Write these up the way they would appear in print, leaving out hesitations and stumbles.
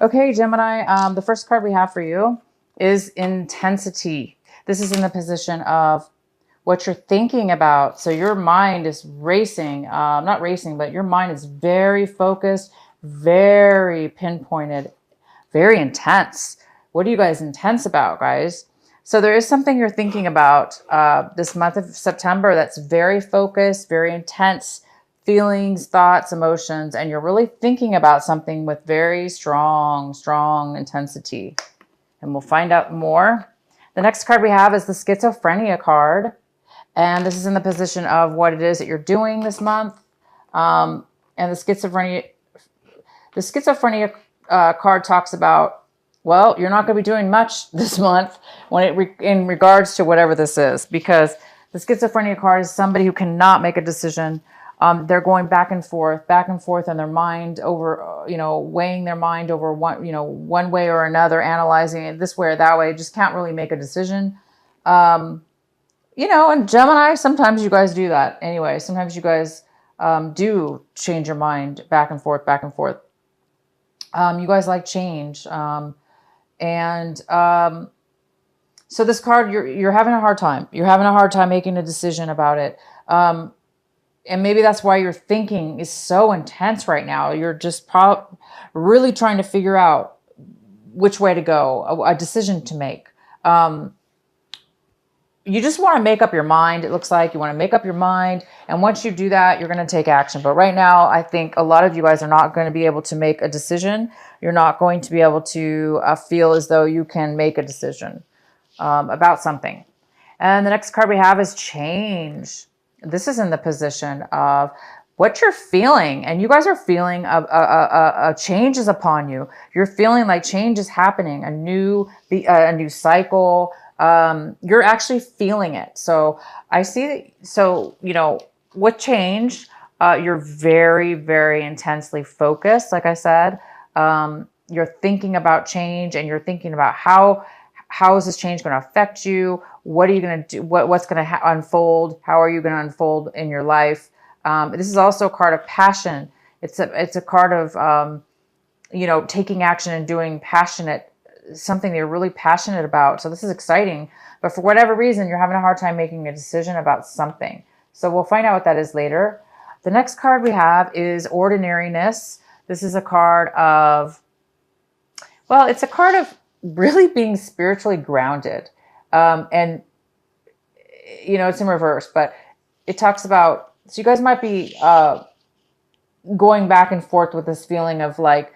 Okay, Gemini, the first card we have for you is intensity. This is in the position of what you're thinking about. So your mind is racing, not racing, but your mind is very focused, very pinpointed, very intense. What are you guys intense about, guys? So there is something you're thinking about this month of September that's very focused, very intense feelings, thoughts, emotions, and you're really thinking about something with very strong intensity. And we'll find out more. The next card we have is the schizophrenia card. And this is in the position of what it is that you're doing this month. And the schizophrenia card talks about, well, you're not going to be doing much this month in regards to whatever this is, because the schizophrenia card is somebody who cannot make a decision. They're going back and forth in their mind over, weighing their mind over one way or another, analyzing it this way or that way. Just can't really make a decision. And Gemini, sometimes you guys do that anyway. Sometimes you guys do change your mind back and forth. You guys like change. So this card, you're having a hard time. You're having a hard time making a decision about it. And maybe that's why your thinking is so intense right now. You're just really trying to figure out which way to go, a decision to make. You just want to make up your mind. It looks like you want to make up your mind. And once you do that, you're going to take action. But right now, I think a lot of you guys are not going to be able to make a decision. You're not going to be able to feel as though you can make a decision about something. And the next card we have is change. This is in the position of what you're feeling. And you guys are feeling a change is upon you. You're feeling like change is happening, a new cycle. You're actually feeling it. So I see that. So, with change, you're very, very intensely focused. Like I said, you're thinking about change, and you're thinking about how is this change going to affect you? What are you going to do? What's going to unfold? How are you going to unfold in your life? This is also a card of passion. It's a card of, taking action and doing something that you're really passionate about. So this is exciting, but for whatever reason, you're having a hard time making a decision about something. So we'll find out what that is later. The next card we have is ordinariness. This is a card of, it's a card of really being spiritually grounded. And it's in reverse, but it talks about, so you guys might be going back and forth with this feeling of like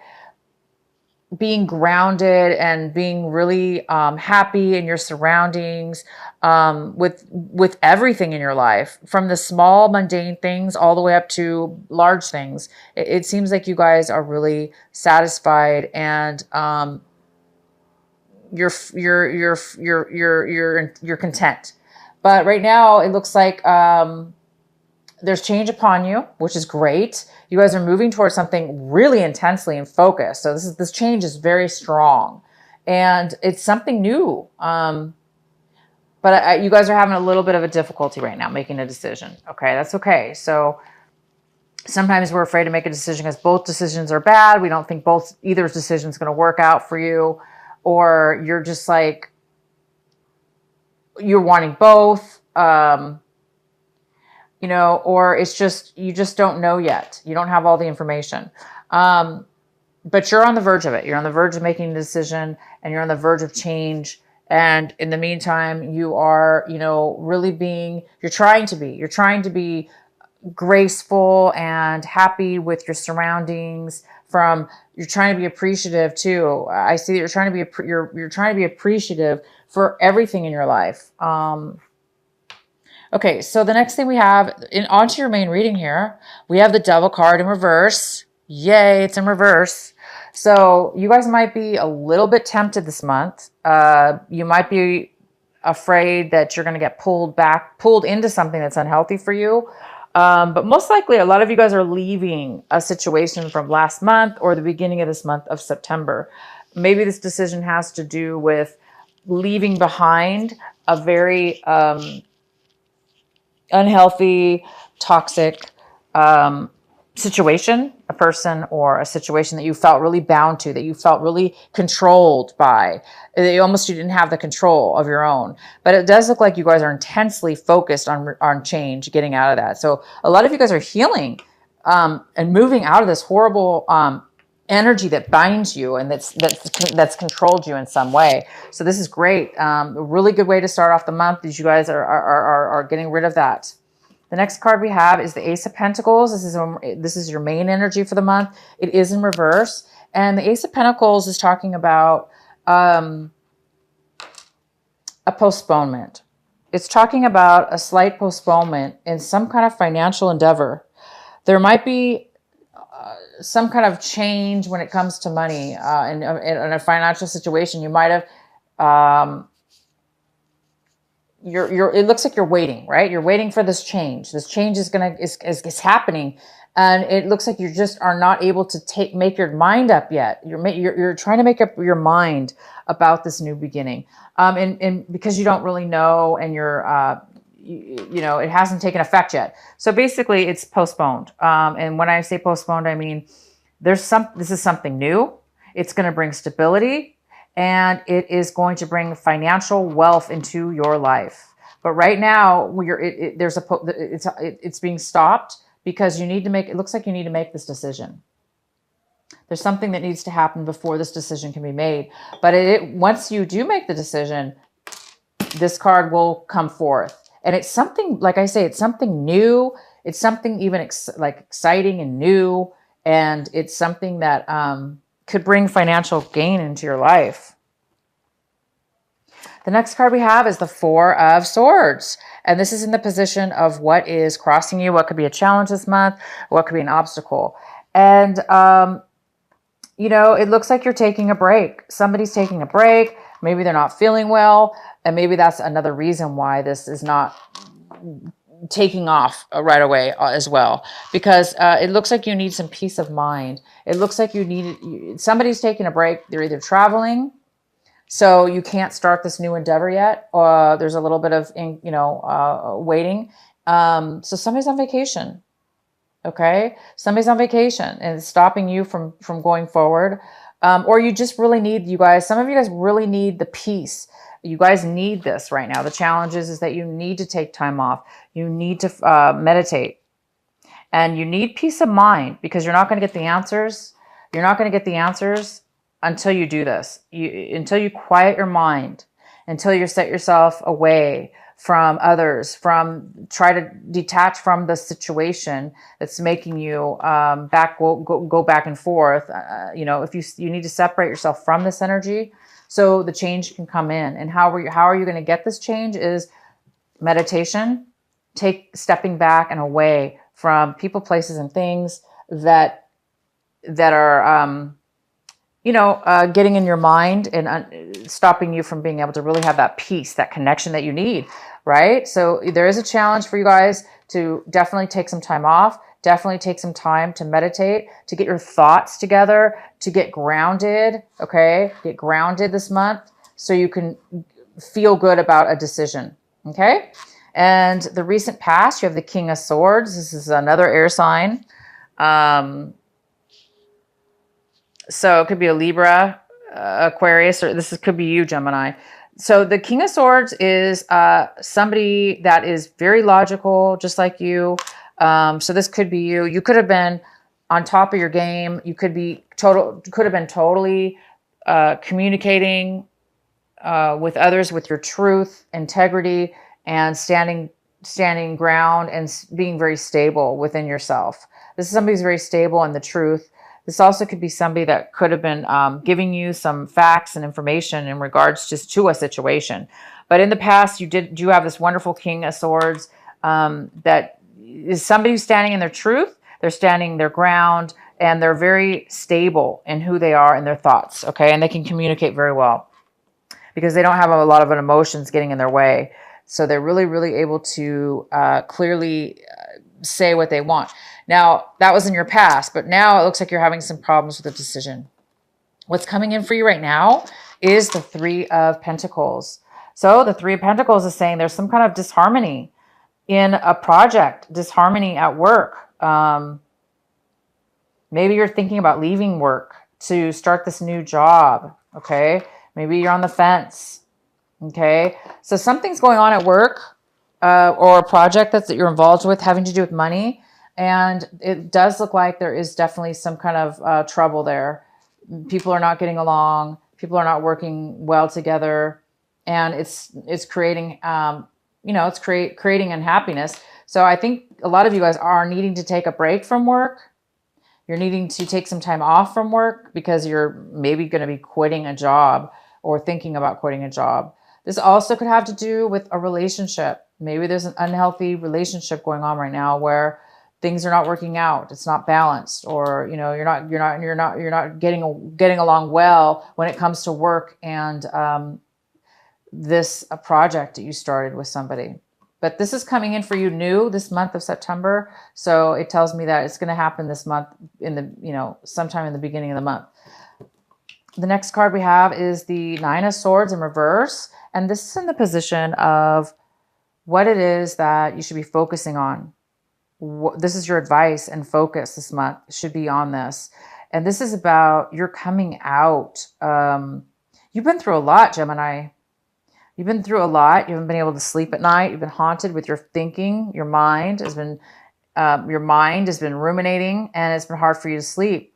being grounded and being really happy in your surroundings, with everything in your life, from the small mundane things all the way up to large things. It seems like you guys are really satisfied, and you're content. But right now it looks like there's change upon you, which is great. You guys are moving towards something really intensely and focused. So this change is very strong, and it's something new. But you guys are having a little bit of a difficulty right now making a decision. Okay, that's okay. So sometimes we're afraid to make a decision because both decisions are bad. We don't think either decision is going to work out for you, or you're just like, you're wanting both. Or it's just, you just don't know yet. You don't have all the information. But you're on the verge of it. You're on the verge of making a decision, and you're on the verge of change. And in the meantime, you are, you're trying to be graceful and happy with your surroundings. You're trying to be appreciative too. I see that you're trying to be appreciative for everything in your life. Okay, so the next thing we have, onto your main reading here, we have the Devil card in reverse. Yay, it's in reverse. So you guys might be a little bit tempted this month. You might be afraid that you're going to get pulled into something that's unhealthy for you. But most likely, a lot of you guys are leaving a situation from last month or the beginning of this month of September. Maybe this decision has to do with leaving behind a very unhealthy, toxic situation. a person or a situation that you felt really bound to, that you felt really controlled by. You didn't have the control of your own. But it does look like you guys are intensely focused on change, getting out of that. So a lot of you guys are healing and moving out of this horrible energy that binds you and that's controlled you in some way. So this is great. A really good way to start off the month is you guys are getting rid of that. The next card we have is the Ace of Pentacles. This is your main energy for the month. It is in reverse. And the Ace of Pentacles is talking about a postponement. It's talking about a slight postponement in some kind of financial endeavor. There might be some kind of change when it comes to money in a financial situation. You might have... it looks like you're waiting, right? You're waiting for this change. This change is happening. And it looks like you just are not able to make your mind up yet. You're trying to make up your mind about this new beginning. And because you don't really know, and it hasn't taken effect yet. So basically it's postponed. And when I say postponed, I mean, this is something new. It's going to bring stability. And it is going to bring financial wealth into your life. But right now, it's being stopped because it looks like you need to make this decision. There's something that needs to happen before this decision can be made. But once you do make the decision, this card will come forth. And it's something, like I say, it's something new. It's something even exciting and new. And it's something that could bring financial gain into your life. The next card we have is the Four of Swords. And this is in the position of what is crossing you, what could be a challenge this month, what could be an obstacle. And, it looks like you're taking a break. Somebody's taking a break. Maybe they're not feeling well. And maybe that's another reason why this is not taking off right away as well, because it looks like you need some peace of mind. It looks like somebody's taking a break. They're either traveling, so you can't start this new endeavor yet, or there's a little bit of waiting. So somebody's on vacation. Okay, somebody's on vacation and it's stopping you from going forward, or you just really need, some of you guys really need the peace. You guys need this right now. The challenge is that you need to take time off. You need to meditate. And you need peace of mind, because you're not going to get the answers. You're not going to get the answers until you do this. Until you quiet your mind. Until you set yourself away from others. Try to detach from the situation that's making you go back and forth. If you need to separate yourself from this energy, so the change can come in. And how are you going to get this change is meditation, stepping back and away from people, places, and things that are, getting in your mind and stopping you from being able to really have that peace, that connection that you need, right? So there is a challenge for you guys to definitely take some time off. Definitely take some time to meditate, to get your thoughts together, to get grounded, okay? Get grounded this month so you can feel good about a decision, okay? And the recent past, you have the King of Swords. This is another air sign. So it could be a Libra, Aquarius, or could be you, Gemini. So the King of Swords is somebody that is very logical, just like you. So this could be you. You could have been on top of your game. You could have been totally communicating with others with your truth, integrity, and standing ground and being very stable within yourself. This is somebody who's very stable in the truth. This also could be somebody that could have been giving you some facts and information in regards just to a situation. But in the past, you do have this wonderful King of Swords that is somebody who's standing in their truth. They're standing their ground, and they're very stable in who they are and their thoughts, okay? And they can communicate very well because they don't have a lot of emotions getting in their way. So they're really, really able to clearly say what they want. Now, that was in your past, but now it looks like you're having some problems with the decision. What's coming in for you right now is the Three of Pentacles. So the Three of Pentacles is saying there's some kind of disharmony in a project, disharmony at work. Maybe you're thinking about leaving work to start this new job. Okay. Maybe you're on the fence. Okay. So something's going on at work, or a project that you're involved with having to do with money. And it does look like there is definitely some kind of trouble there. People are not getting along. People are not working well together, and it's creating it's creating unhappiness. So I think a lot of you guys are needing to take a break from work. You're needing to take some time off from work because you're maybe going to be quitting a job or thinking about quitting a job. This also could have to do with a relationship. Maybe there's an unhealthy relationship going on right now where things are not working out. It's not balanced, or you're not getting along well when it comes to work and this a project that you started with somebody. But this is coming in for you new this month of September. So it tells me that it's going to happen this month sometime in the beginning of the month. The next card we have is the Nine of Swords in reverse. And this is in the position of what it is that you should be focusing on. This is your advice and focus this month should be on this. And this is about you're coming out. You've been through a lot, Gemini. You've been through a lot. You haven't been able to sleep at night. You've been haunted with your thinking. Your mind has been ruminating, and it's been hard for you to sleep.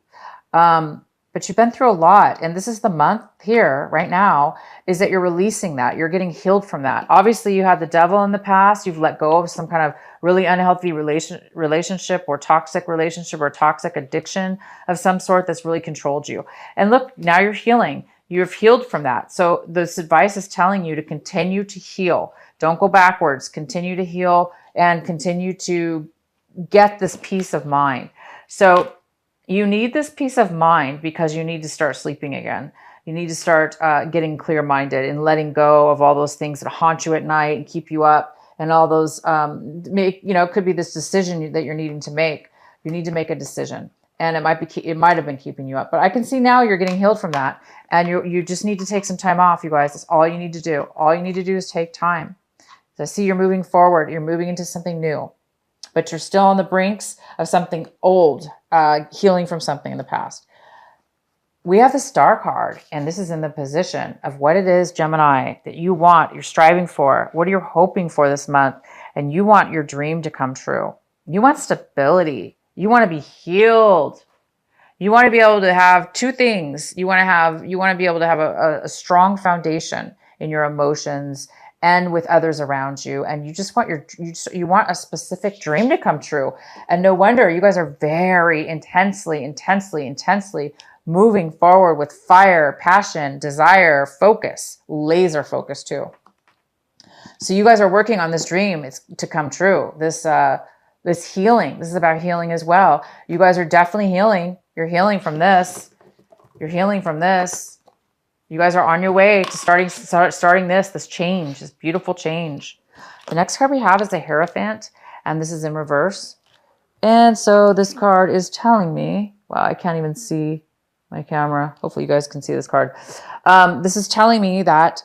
But you've been through a lot. And this is the month here right now is that you're releasing that. You're getting healed from that. Obviously, you had the devil in the past. You've let go of some kind of really unhealthy relationship or toxic addiction of some sort that's really controlled you. And look, now you're healing. You've healed from that. So this advice is telling you to continue to heal. Don't go backwards. Continue to heal and continue to get this peace of mind. So you need this peace of mind because you need to start sleeping again. You need to start getting clear-minded and letting go of all those things that haunt you at night and keep you up, and all those it could be this decision that you're needing to make. You need to make a decision, and it might have been keeping you up. But I can see now you're getting healed from that, and you just need to take some time off, you guys. That's all you need to do. All you need to do is take time. So I see you're moving forward. You're moving into something new, but you're still on the brinks of something old, healing from something in the past. We have the Star card, and this is in the position of what it is, Gemini, that you want, you're striving for, what are you hoping for this month, and you want your dream to come true. You want stability. You want to be healed. You want to be able to have two things. You want to be able to have a strong foundation in your emotions and with others around you. And you just want you want a specific dream to come true. And no wonder you guys are very intensely moving forward with fire, passion, desire, focus, laser focus too. So you guys are working on this dream to come true. This healing. This is about healing as well. You guys are definitely healing. You're healing from this. You're healing from this. You guys are on your way to starting this change, this beautiful change. The next card we have is the Hierophant, and this is in reverse. And so this card is telling me, wow, I can't even see my camera. Hopefully you guys can see this card. This is telling me that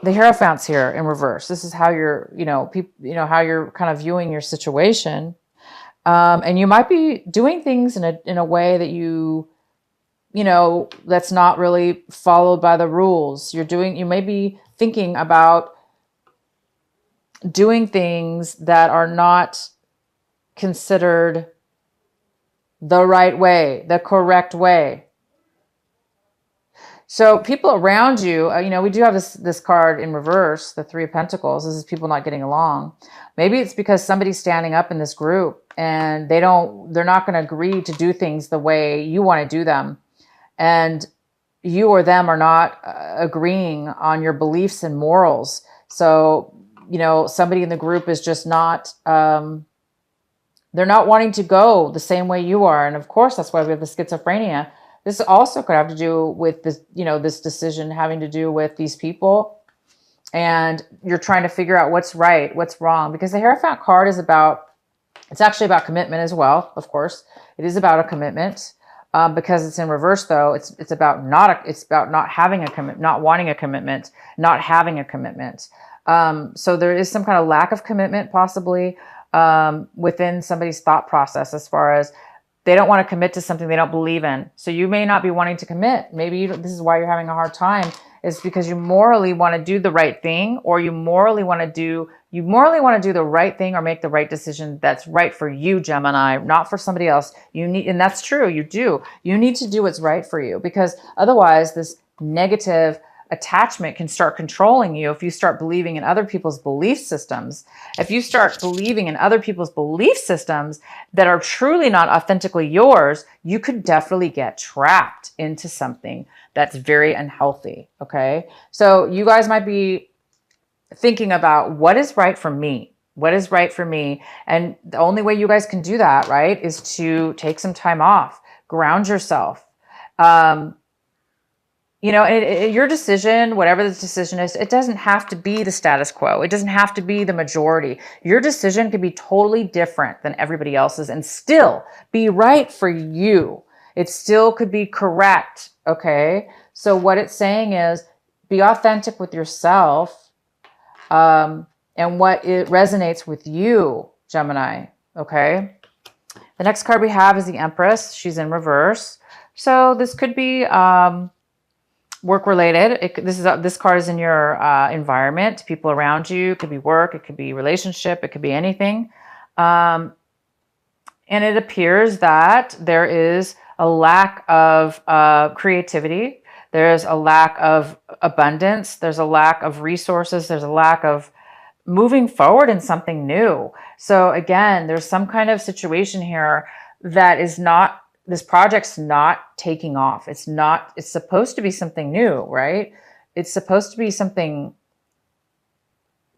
the Hierophant's here in reverse. This is how you're, how you're kind of viewing your situation. And you might be doing things in a way that that's not really followed by the rules. You may be thinking about doing things that are not considered the right way, the correct way. So people around you, we do have this card in reverse, the Three of Pentacles. This is people not getting along. Maybe it's because somebody's standing up in this group and they're not going to agree to do things the way you want to do them. And you or them are not agreeing on your beliefs and morals. So, somebody in the group is just not, they're not wanting to go the same way you are. And of course, that's why we have the schizophrenia. This also could have to do with this, this decision having to do with these people. And you're trying to figure out what's right, what's wrong. Because the Hierophant card it's actually about commitment as well, of course. It is about a commitment. Because it's in reverse, though, it's about not having a commitment, not wanting a commitment, not having a commitment. So there is some kind of lack of commitment, possibly, within somebody's thought process as far as They don't want to commit to something they don't believe in. So you may not be wanting to commit. Maybe this is why you're having a hard time, is because you morally want to do the right thing, or you morally want to do the right thing or make the right decision that's right for you, Gemini, not for somebody else. And that's true, you do. You need to do what's right for you, because otherwise this negative attachment can start controlling you if you start believing in other people's belief systems. If you start believing in other people's belief systems that are truly not authentically yours, you could definitely get trapped into something that's very unhealthy. Okay. So you guys might be thinking about what is right for me. What is right for me? And the only way you guys can do that, right, is to take some time off, ground yourself. Your decision, whatever the decision is, it doesn't have to be the status quo. It doesn't have to be the majority. Your decision could be totally different than everybody else's and still be right for you. It still could be correct. Okay. So what it's saying is be authentic with yourself, and what it resonates with you, Gemini. Okay. The next card we have is the Empress. She's in reverse. So this could be, work related. This card is in your environment, people around you. It could be work, it could be relationship, it could be anything. And it appears that there is a lack of creativity. There's a lack of abundance. There's a lack of resources. There's a lack of moving forward in something new. So again, there's some kind of situation here that is not, this project's not taking off. It's supposed to be something new, right? It's supposed to be something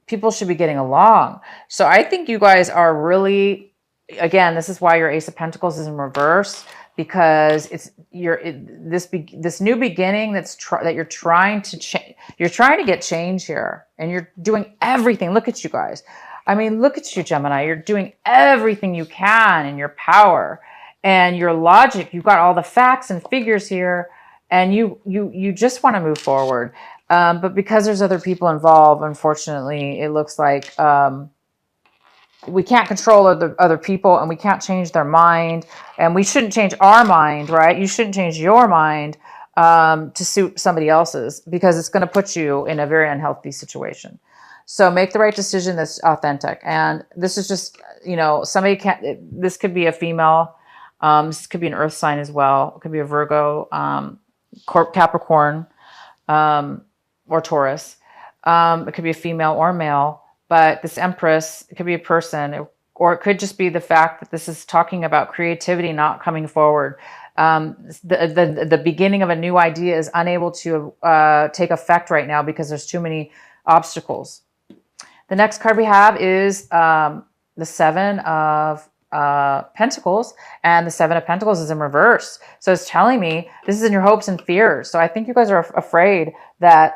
people should be getting along. So I think you guys are really, again, this is why your Ace of Pentacles is in reverse, because this new beginning that you're trying to change. You're trying to get change here, and you're doing everything. Look at you guys. I mean, look at you, Gemini. You're doing everything you can in your power. And your logic, you've got all the facts and figures here, and you just want to move forward. But because there's other people involved, unfortunately, it looks like we can't control other people, and we can't change their mind, and we shouldn't change our mind, right? You shouldn't change your mind to suit somebody else's, because it's going to put you in a very unhealthy situation. So make the right decision that's authentic. And this is just, this could be a female. This could be an earth sign as well. It could be a Virgo, Capricorn, or Taurus. It could be a female or male, but this Empress, it could be a person, or it could just be the fact that this is talking about creativity not coming forward. The beginning of a new idea is unable to take effect right now because there's too many obstacles. The next card we have is the Seven of Pentacles, and the Seven of Pentacles is in reverse. So it's telling me this is in your hopes and fears. So I think you guys are afraid that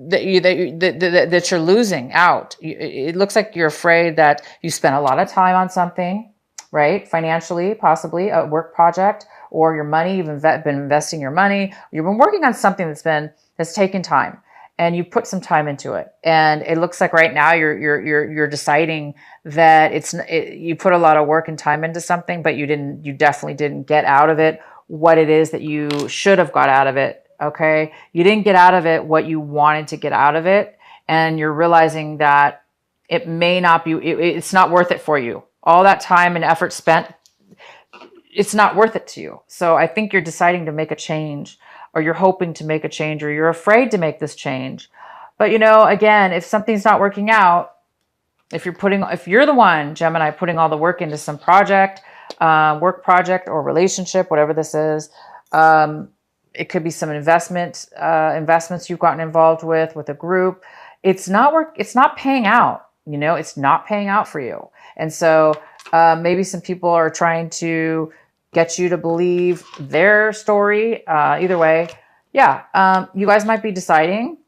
that you're losing out. It looks like you're afraid that you spent a lot of time on something, right? Financially, possibly a work project, or your money. You've been investing your money. You've been working on something that's taken time, and you put some time into it. And it looks like right now you're deciding that you put a lot of work and time into something, but you definitely didn't get out of it what it is that you should have got out of it. Okay. You didn't get out of it what you wanted to get out of it. And you're realizing that it may not be, it's not worth it for you. All that time and effort spent, it's not worth it to you. So I think you're deciding to make a change, or you're hoping to make a change, or you're afraid to make this change. But again, if something's not working out, if you're the one, Gemini, putting all the work into some project, work project or relationship, whatever this is, it could be some investments you've gotten involved with a group. It's not paying out, it's not paying out for you. And so maybe some people are trying to get you to believe their story. Either way, yeah, you guys might be deciding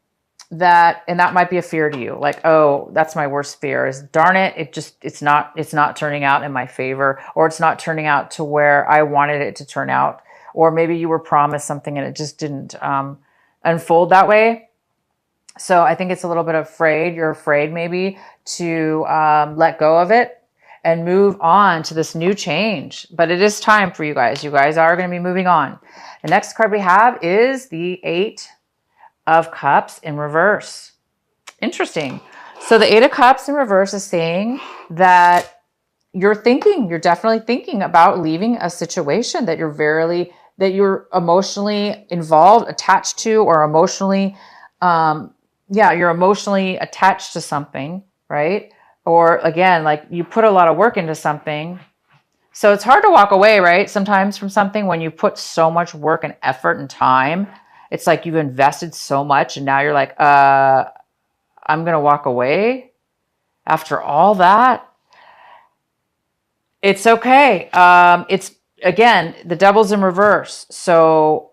that, and that might be a fear to you. Like, oh, that's my worst fear, is darn it, it's not turning out in my favor, or it's not turning out to where I wanted it to turn out. Or maybe you were promised something and it just didn't unfold that way. So I think it's a little bit afraid. You're afraid maybe to let go of it. and move on to this new change. But it is time for you guys. You guys are going to be moving on. The next card we have is the 8 of Cups in reverse. Interesting. So the 8 of Cups in reverse is saying that you're definitely thinking about leaving a situation that you're emotionally involved, attached to, or emotionally, you're emotionally attached to something, right? Or again, like you put a lot of work into something. So it's hard to walk away, right? Sometimes from something when you put so much work and effort and time, it's like you've invested so much and now you're like, I'm going to walk away after all that. It's okay. It's again, the devil's in reverse. So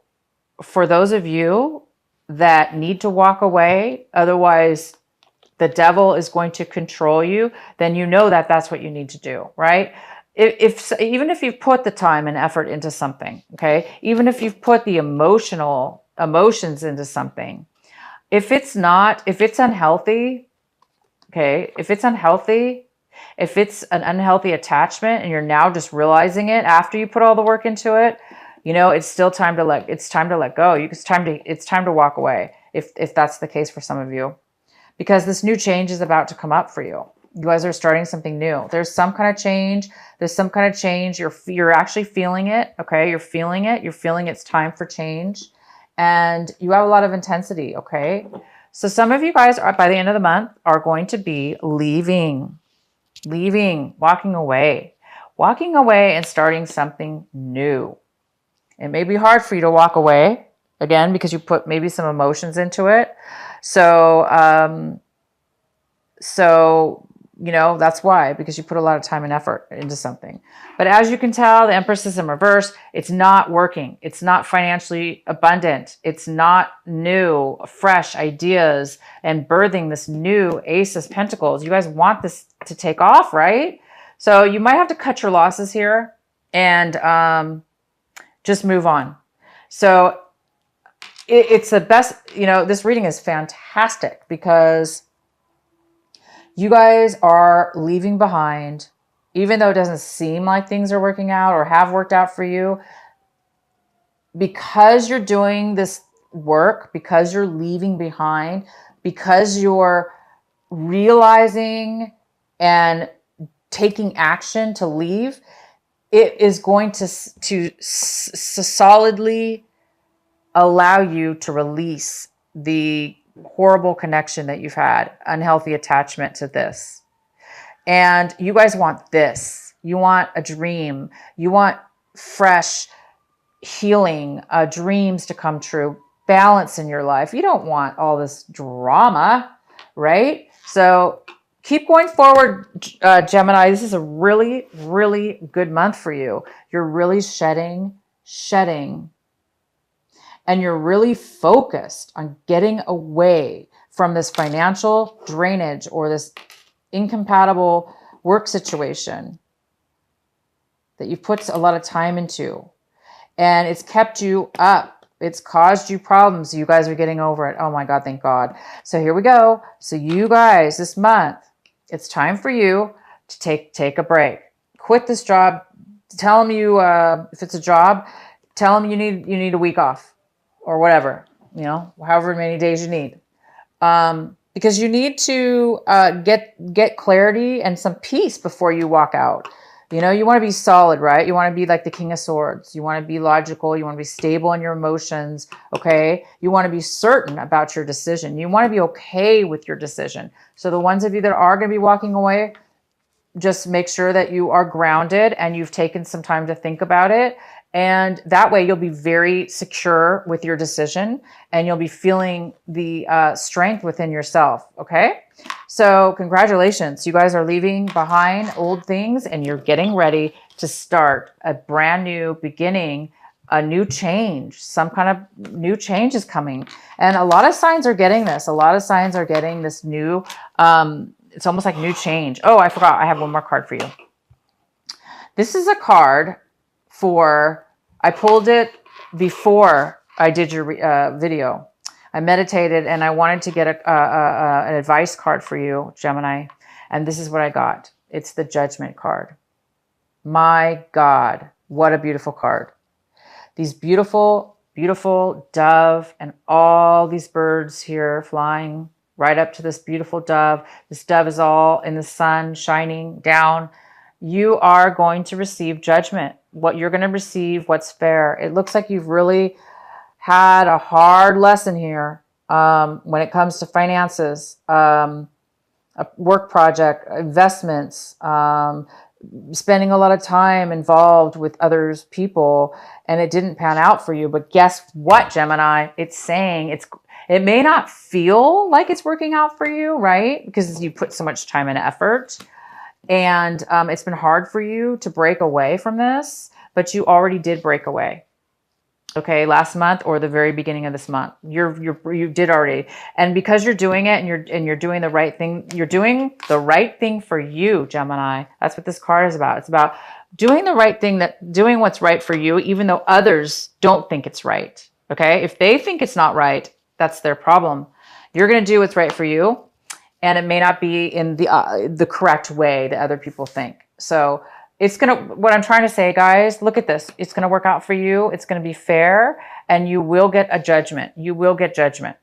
for those of you that need to walk away, otherwise the devil is going to control you, then you know that that's what you need to do, right? Even if you've put the time and effort into something, okay, even if you've put the emotions into something, if it's unhealthy, okay, if it's an unhealthy attachment and you're now just realizing it after you put all the work into it, it's still time to let go. It's time to walk away if that's the case for some of you, because this new change is about to come up for you. You guys are starting something new. There's some kind of change. You're actually feeling it. Okay. You're feeling it. You're feeling it's time for change, and you have a lot of intensity. Okay. So some of you guys by the end of the month are going to be leaving, walking away and starting something new. It may be hard for you to walk away again, because you put maybe some emotions into it. So that's why, because you put a lot of time and effort into something. But as you can tell, the Empress is in reverse. It's not working. It's not financially abundant. It's not new, fresh ideas and birthing this new Ace of Pentacles. You guys want this to take off, right? So you might have to cut your losses here and just move on. So it's the best, this reading is fantastic because you guys are leaving behind, even though it doesn't seem like things are working out or have worked out for you, because you're doing this work, because you're leaving behind, because you're realizing and taking action to leave, it is going to solidly allow you to release the horrible connection that you've had, unhealthy attachment to this. And you guys want this. You want a dream. You want fresh healing, dreams to come true, balance in your life. You don't want all this drama, right? So keep going forward, Gemini. This is a really, really good month for you. You're really shedding, and you're really focused on getting away from this financial drainage or this incompatible work situation that you've put a lot of time into. And it's kept you up. It's caused you problems. You guys are getting over it. Oh my God, thank God. So here we go. So you guys, this month, it's time for you to take a break. Quit this job. Tell them if it's a job, tell them you need a week off or whatever, however many days you need. Because you need to get clarity and some peace before you walk out. You want to be solid, right? You want to be like the King of Swords. You want to be logical. You want to be stable in your emotions, okay? You want to be certain about your decision. You want to be okay with your decision. So the ones of you that are going to be walking away, just make sure that you are grounded and you've taken some time to think about it. And that way you'll be very secure with your decision and you'll be feeling the strength within yourself, okay? So congratulations. You guys are leaving behind old things and you're getting ready to start a brand new beginning, a new change. Some kind of new change is coming. And a lot of signs are getting this. A lot of signs are getting this new, it's almost like new change. Oh, I forgot. I have one more card for you. This is a card I pulled it before I did your video. I meditated and I wanted to get an advice card for you, Gemini. And this is what I got. It's the Judgment card. My God, what a beautiful card. These beautiful, beautiful dove and all these birds here flying right up to this beautiful dove. This dove is all in the sun shining down. You are going to receive judgment. What you're going to receive, what's fair. It looks like you've really had a hard lesson here when it comes to finances, a work project, investments, spending a lot of time involved with others people, and it didn't pan out for you. But guess what, Gemini? It's saying it may not feel like it's working out for you, right? Because you put so much time and effort, and it's been hard for you to break away from this, but you already did break away. Okay, last month or the very beginning of this month, you did already, and because you're doing it and you're doing the right thing, you're doing the right thing for you, Gemini. That's what this card is about. It's about doing the right thing, doing what's right for you, even though others don't think it's right. Okay, if they think it's not right, that's their problem. You're going to do what's right for you, and it may not be in the correct way that other people think. So what I'm trying to say, guys, look at this. It's going to work out for you. It's going to be fair, and you will get a judgment. You will get judgment.